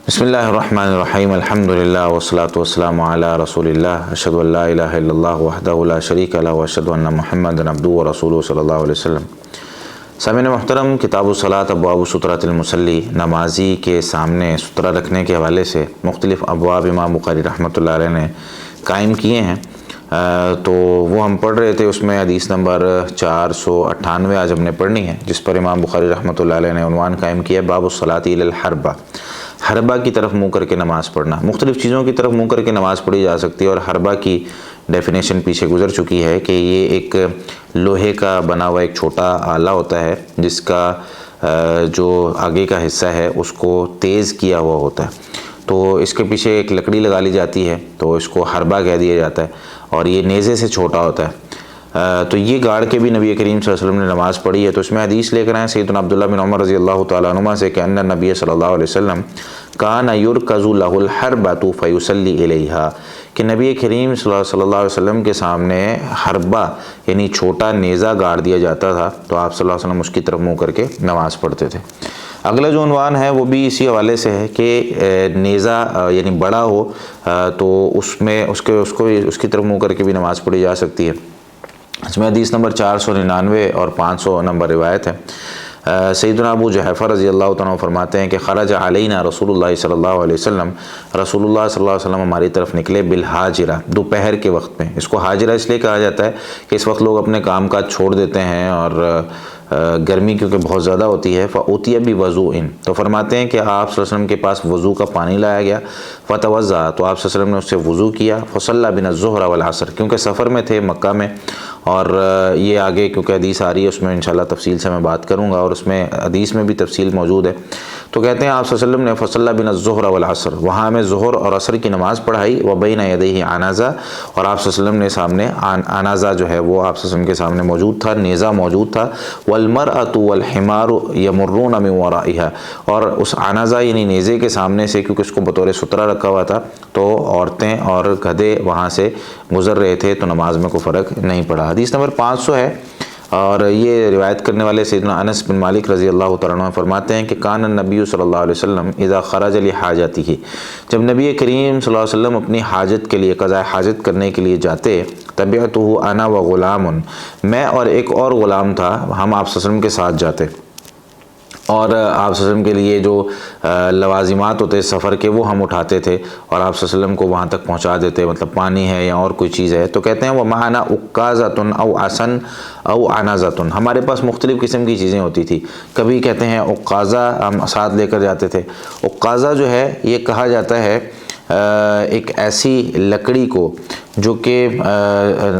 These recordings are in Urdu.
بسم اللہ الرحمن الرحیم الحمدللہ والصلاة والسلام علی رسول اللہ اشہد ان لا الہ الا اللہ وحدہ لا شریک لہ واشہد ان محمدا عبدہ ورسولہ صلی اللہ علیہ وسلم۔ سامعین محترم، کتاب الصلاۃ ابواب سترۃ المصلی، نمازی کے سامنے سترہ رکھنے کے حوالے سے مختلف ابواب امام بخاری رحمۃ اللہ علیہ نے قائم کیے ہیں، تو وہ ہم پڑھ رہے تھے۔ اس میں حدیث نمبر 498 آج ہم نے پڑھنی ہے، جس پر امام بخاری رحمۃ اللہ علیہ نے عنوان قائم کیا باب الصلاۃ الی الحربہ، حربہ کی طرف منہ کر کے نماز پڑھنا۔ مختلف چیزوں کی طرف منہ کر کے نماز پڑھی جا سکتی ہے، اور حربہ کی ڈیفینیشن پیچھے گزر چکی ہے کہ یہ ایک لوہے کا بنا ہوا ایک چھوٹا آلہ ہوتا ہے، جس کا جو آگے کا حصہ ہے اس کو تیز کیا ہوا ہوتا ہے، تو اس کے پیچھے ایک لکڑی لگا لی جاتی ہے، تو اس کو حربہ کہہ دیا جاتا ہے، اور یہ نیزے سے چھوٹا ہوتا ہے۔ تو یہ گاڑ کے بھی نبی کریم صلی اللہ علیہ وسلم نے نماز پڑھی ہے۔ تو اس میں حدیث لے کر آئے سیدنا عبداللہ بن عمر رضی اللہ تعالیٰ عنہما سے کہ ان نبی صلی اللہ علیہ وسلم کان یرکز لہ الحربۃ فیصلی الیہا، کہ نبی کریم صلی اللہ علیہ وسلم کے سامنے حربہ یعنی چھوٹا نیزہ گاڑ دیا جاتا تھا، تو آپ صلی اللہ علیہ وسلم اس کی طرف منہ کر کے نماز پڑھتے تھے۔ اگلا جو عنوان ہے وہ بھی اسی حوالے سے ہے کہ نیزہ یعنی بڑا ہو تو اس میں اس کی طرف منہ کر کے بھی نماز پڑھی جا سکتی ہے۔ اس میں حدیث نمبر 499 اور 500 نمبر روایت ہے۔ سیدنا ابو جحیفہ رضی اللہ تعالیٰ عنہ فرماتے ہیں کہ خرج علینا رسول اللہ صلی اللہ علیہ وسلم، رسول اللہ صلی اللہ علیہ وسلم ہماری طرف نکلے بالحاجرہ، دوپہر کے وقت میں۔ اس کو حاجرہ اس لیے کہا جاتا ہے کہ اس وقت لوگ اپنے کام کاج چھوڑ دیتے ہیں، اور گرمی کیونکہ بہت زیادہ ہوتی ہے۔ فأوتي بوضوء، تو فرماتے ہیں کہ آپ صلی اللہ علیہ وسلم کے پاس وضو کا پانی لایا گیا۔ فتوضأ، تو آپ صلی اللہ علیہ وسلم نے اس سے وضو کیا۔ فصلى بنا الظہر والعصر، کیونکہ سفر میں تھے مکہ میں، اور یہ آگے کیونکہ حدیث آ رہی ہے اس میں انشاءاللہ تفصیل سے میں بات کروں گا، اور اس میں حدیث میں بھی تفصیل موجود ہے۔ تو کہتے ہیں آپ صلی اللہ علیہ وسلم نے فصلى بنا الظہر والعصر، وہاں ہمیں ظہر اور عصر کی نماز پڑھائی۔ وبین یدیہ عنازہ، اور آپ صلی اللہ علیہ وسلم نے سامنے عنازہ جو ہے وہ آپ صلی اللہ علیہ وسلم کے سامنے موجود تھا، نیزہ موجود تھا۔ والمرأۃ والحمار یمرون من ورائها، اور اس عنازہ یعنی نیزے کے سامنے سے، کیونکہ اس کو بطور سترہ رکھا ہوا تھا، تو عورتیں اور گدھے وہاں سے گزر رہے تھے، تو نماز میں کوئی فرق نہیں پڑا۔ حدیث نمبر 500 ہے، اور یہ روایت کرنے والے سیدنا انس بن مالک رضی اللہ تعالیٰ عنہ فرماتے ہیں کہ کان النبی صلی اللہ علیہ وسلم اذا خرج لحاجتہ، جب نبی کریم صلی اللہ علیہ وسلم اپنی حاجت کے لیے قضاء حاجت کرنے کے لیے جاتے، تبعتہ انا وغلام، میں اور ایک اور غلام تھا، ہم آپ صلی اللہ علیہ وسلم کے ساتھ جاتے، اور آپ صلی اللہ علیہ وسلم کے لیے جو لوازمات ہوتے سفر کے وہ ہم اٹھاتے تھے، اور آپ صلی اللہ علیہ وسلم کو وہاں تک پہنچا دیتے، مطلب پانی ہے یا اور کوئی چیز ہے۔ تو کہتے ہیں وَمَعَنَا عُكَّازَةٌ أَوْ عَصًا أَوْ عَنَازَةٌ، ہمارے پاس مختلف قسم کی چیزیں ہوتی تھی۔ کبھی کہتے ہیں عکازہ ہم ساتھ لے کر جاتے تھے۔ عکازہ جو ہے یہ کہا جاتا ہے ایک ایسی لکڑی کو جو کہ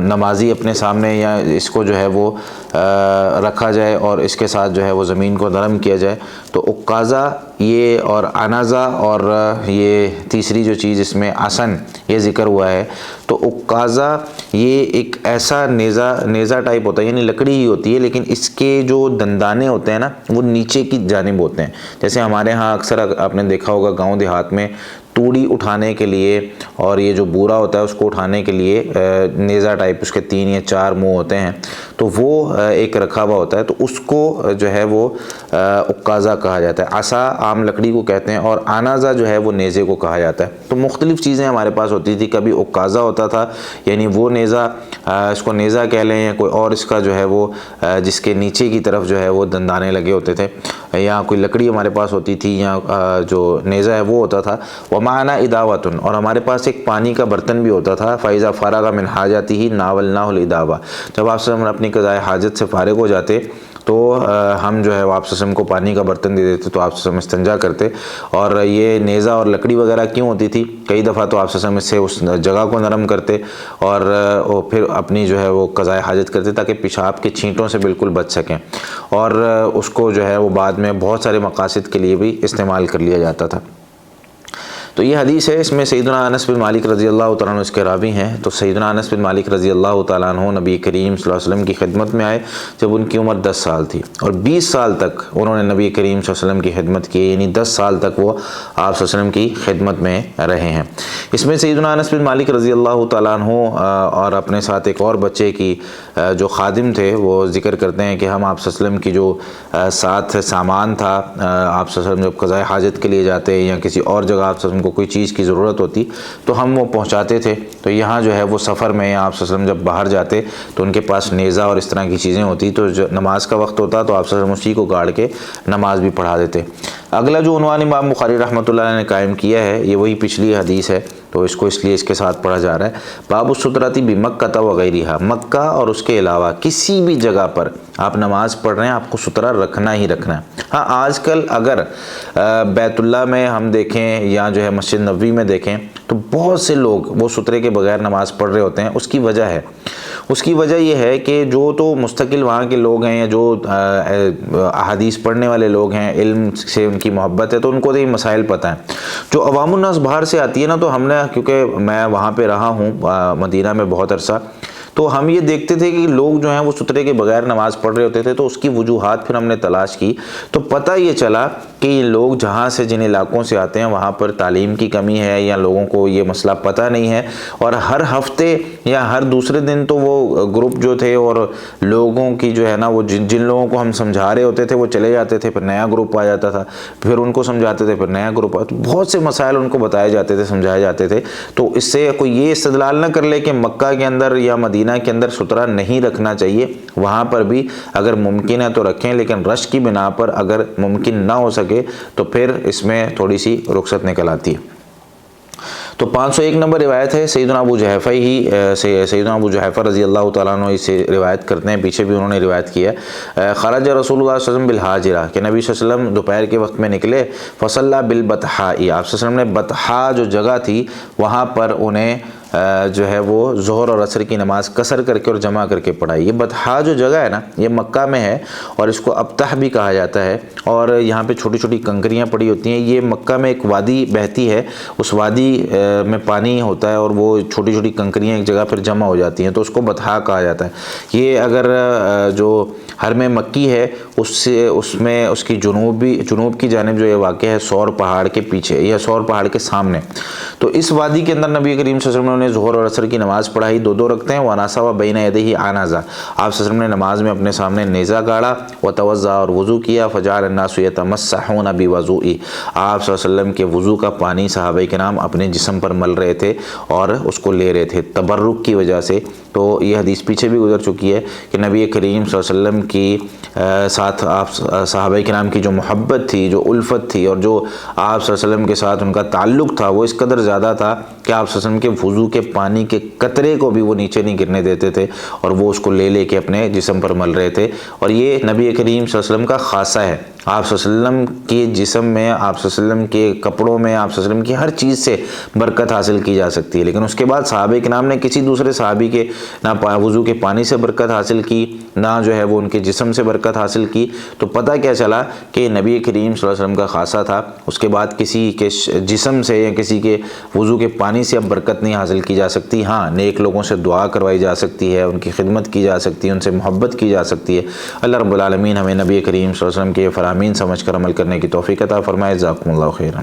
نمازی اپنے سامنے یا اس کو جو ہے وہ رکھا جائے، اور اس کے ساتھ جو ہے وہ زمین کو نرم کیا جائے، تو عکازہ یہ، اور عنازہ، اور یہ تیسری جو چیز اس میں عصن یہ ذکر ہوا ہے۔ تو عکازہ یہ ایک ایسا نیزہ ٹائپ ہوتا ہے، یعنی لکڑی ہی ہوتی ہے، لیکن اس کے جو دندانے ہوتے ہیں نا وہ نیچے کی جانب ہوتے ہیں۔ جیسے ہمارے ہاں اکثر آپ نے دیکھا ہوگا گاؤں دیہات میں توڑی اٹھانے کے لیے، اور یہ جو بورا ہوتا ہے اس کو اٹھانے کے لیے نیزہ ٹائپ اس کے 3 یا 4 منہ ہوتے ہیں، تو وہ ایک رکھا ہوا ہوتا ہے، تو اس کو جو ہے وہ عکازہ کہا جاتا ہے۔ عصا عام لکڑی کو کہتے ہیں، اور عنازہ جو ہے وہ نیزے کو کہا جاتا ہے۔ تو مختلف چیزیں ہمارے پاس ہوتی تھی، کبھی عکازہ ہوتا تھا یعنی وہ نیزہ، اس کو نیزہ کہہ لیں، یا کوئی اور اس کا جو ہے وہ جس کے نیچے کی طرف جو ہے وہ دندانے لگے ہوتے تھے، یا کوئی لکڑی ہمارے پاس ہوتی تھی، یا جو نیزہ ہے وہ ہوتا تھا۔ ومعنا اداوۃ، اور ہمارے پاس ایک پانی کا برتن بھی ہوتا تھا۔ فاذا فرغ من حاجتہ ناولناہ الاداوہ، جب آپ صلی اللہ علیہ وسلم اپنی قضاء حاجت سے فارغ ہو جاتے تو ہم جو ہے وہ آپ صلی اللہ علیہ وسلم کو پانی کا برتن دے دیتے، تو آپ صلی اللہ علیہ وسلم استنجا کرتے۔ اور یہ نیزہ اور لکڑی وغیرہ کیوں ہوتی تھی؟ کئی دفعہ تو آپ صلی اللہ علیہ وسلم اس سے اس جگہ کو نرم کرتے، اور پھر اپنی جو ہے وہ قضاء حاجت کرتے تاکہ پیشاب کے چھینٹوں سے بالکل بچ سکیں، اور اس کو جو ہے وہ بعد میں بہت سارے مقاصد کے لیے بھی استعمال کر لیا جاتا تھا۔ تو یہ حدیث ہے، اس میں سیدنا انس بن مالک رضی اللہ تعالیٰ عنہ اس کے راوی ہیں۔ تو سیدنا انس بن مالک رضی اللہ تعالیٰ عنہ نبی کریم صلی اللہ علیہ وسلم کی خدمت میں آئے جب ان کی عمر 10 سال تھی، اور 20 سال تک انہوں نے نبی کریم صلی اللہ علیہ وسلم کی خدمت کی، یعنی 10 سال تک وہ آپ صلی اللہ علیہ وسلم کی خدمت میں رہے ہیں۔ اس میں سیدنا انس بن مالک رضی اللہ تعالیٰ عنہ اور اپنے ساتھ ایک اور بچے کی جو خادم تھے وہ ذکر کرتے ہیں کہ ہم آپ صلی اللہ علیہ وسلم کی جو ساتھ سامان تھا، آپ صلی اللہ علیہ وسلم جب قضاء حاجت کے لیے جاتے یا کسی اور جگہ آپ صلی اللہ علیہ وسلم کو کوئی چیز کی ضرورت ہوتی تو ہم وہ پہنچاتے تھے۔ تو یہاں جو ہے وہ سفر میں آپ صلی اللہ علیہ وسلم جب باہر جاتے تو ان کے پاس نیزہ اور اس طرح کی چیزیں ہوتی، تو نماز کا وقت ہوتا تو آپ صلی اللہ علیہ وسلم اسی کو گاڑ کے نماز بھی پڑھا دیتے۔ اگلا جو عنوان امام بخاری رحمۃ اللہ علیہ نے قائم کیا ہے یہ وہی پچھلی حدیث ہے، تو اس کو اس لیے اس کے ساتھ پڑھا جا رہا ہے۔ باب السترۃ بمکہ وغیرہ، مکہ اور اس کے علاوہ کسی بھی جگہ پر آپ نماز پڑھ رہے ہیں آپ کو سترہ رکھنا ہی رکھنا ہے۔ ہاں آج کل اگر بیت اللہ میں ہم دیکھیں یا جو ہے مسجد نبوی میں دیکھیں تو بہت سے لوگ وہ سترے کے بغیر نماز پڑھ رہے ہوتے ہیں۔ اس کی وجہ ہے، اس کی وجہ یہ ہے کہ جو تو مستقل وہاں کے لوگ ہیں یا جو احادیث پڑھنے والے لوگ ہیں، علم سے ان کی محبت ہے تو ان کو تو یہ مسائل پتہ ہیں۔ جو عوام الناس باہر سے آتی ہے نا، تو ہم نے، کیونکہ میں وہاں پہ رہا ہوں مدینہ میں بہت عرصہ، تو ہم یہ دیکھتے تھے کہ لوگ جو ہیں وہ سترے کے بغیر نماز پڑھ رہے ہوتے تھے، تو اس کی وجوہات پھر ہم نے تلاش کی تو پتہ یہ چلا کہ یہ لوگ جہاں سے جن علاقوں سے آتے ہیں وہاں پر تعلیم کی کمی ہے یا لوگوں کو یہ مسئلہ پتہ نہیں ہے، اور ہر ہفتے یا ہر دوسرے دن تو وہ گروپ جو تھے اور لوگوں کی جو ہے نا وہ جن لوگوں کو ہم سمجھا رہے ہوتے تھے وہ چلے جاتے تھے، پھر نیا گروپ آ جاتا تھا، پھر ان کو سمجھاتے تھے، پھر نیا گروپ آتا، بہت سے مسائل ان کو بتائے جاتے تھے، سمجھائے جاتے تھے۔ تو اس سے کوئی یہ استدلال نہ کر لے کہ مکہ کے اندر یا مدینہ کے اندر سترہ نہیں رکھنا چاہیے، وہاں پر بھی اگر ممکن ہے تو رکھیں، لیکن رش کی بنا پر اگر ممکن نہ ہو سکے تو پھر اس میں تھوڑی سی رخصت نکل آتی ہے۔ تو 501 نمبر روایت ہے، سیدنا ابو جحیفہ سیدنا ابو جحیفہ رضی اللہ تعالیٰ عنہ اسے روایت کرتے ہیں، پیچھے بھی انہوں نے روایت کیا ہے۔ خرج رسول اللہ صلی اللہ علیہ وسلم بالحاجرہ، کہ نبی صلی اللہ علیہ وسلم دوپہر کے وقت میں نکلے، فصلی بالبطحاء، آپ صلی اللہ علیہ وسلم نے بطحاء جو جگہ تھی وہاں پر انہیں جو ہے وہ ظہر اور عصر کی نماز قصر کر کے اور جمع کر کے پڑھائی۔ یہ بطحاء جو جگہ ہے نا یہ مکہ میں ہے اور اس کو ابتح بھی کہا جاتا ہے، اور یہاں پہ چھوٹی چھوٹی کنکریاں پڑی ہوتی ہیں۔ یہ مکہ میں ایک وادی بہتی ہے، اس وادی میں پانی ہوتا ہے اور وہ چھوٹی چھوٹی کنکریاں ایک جگہ پھر جمع ہو جاتی ہیں، تو اس کو بطحاء کہا جاتا ہے۔ یہ اگر جو حرم مکی ہے اس میں اس کی جنوب کی جانب جو یہ واقع ہے صور پہاڑ کے پیچھے یا صور پہاڑ کے سامنے، تو اس وادی کے اندر نبی کریم صلی اللہ علیہ وسلم نے ظہر اور عصر کی نماز پڑھائی، دو رکھتے ہیں۔ واناسا و بین یدیہ آنازا، آپ صلی اللہ علیہ وسلم نے نماز میں اپنے سامنے نیزہ گاڑا، وتوضا اور وضو کیا، فجعل الناس یتمسحون بوضوئہ، آپ صلی اللہ علیہ وسلم کے وضو کا پانی صحابہ کرام اپنے جسم پر مل رہے تھے اور اس کو لے رہے تھے تبرک کی وجہ سے۔ تو یہ حدیث پیچھے بھی گزر چکی ہے کہ نبی کریم صلی اللہ علیہ وسلم کی ساتھ آپ صحابہ کرام کی جو محبت تھی، جو الفت تھی، اور جو آپ صلی اللہ علیہ وسلم کے ساتھ ان کا تعلق تھا وہ اس قدر زیادہ تھا کہ آپ صلی اللہ علیہ وسلم کے وضو کے پانی کے قطرے کو بھی وہ نیچے نہیں گرنے دیتے تھے اور وہ اس کو لے کے اپنے جسم پر مل رہے تھے۔ اور یہ نبی کریم صلی اللہ علیہ وسلم کا خاصہ ہے، آپ صلی اللہ علیہ وسلم کے جسم میں، آپ صلی اللہ علیہ وسلم کے کپڑوں میں، آپ صلی اللہ علیہ وسلم کی ہر چیز سے برکت حاصل کی جا سکتی ہے، لیکن اس کے بعد صحابہ کرام نے کسی دوسرے صحابی کے نہ وضو کے پانی سے برکت حاصل کی، نہ جو ہے وہ ان کے جسم سے برکت حاصل کی۔ تو پتہ کیا چلا کہ نبی کریم صلی اللہ علیہ وسلم کا خاصہ تھا، اس کے بعد کسی کے جسم سے یا کسی کے وضو کے پانی سے اب برکت نہیں حاصل کی جا سکتی۔ ہاں نیک لوگوں سے دعا کروائی جا سکتی ہے، ان کی خدمت کی جا سکتی ہے، ان سے محبت کی جا سکتی ہے۔ اللہ رب العالمین ہمیں نبی کریم صلی اللہ علیہ وسلم کے فرامین سمجھ کر عمل کرنے کی توفیق عطا فرمائے۔ جزاکم اللہ خیرا۔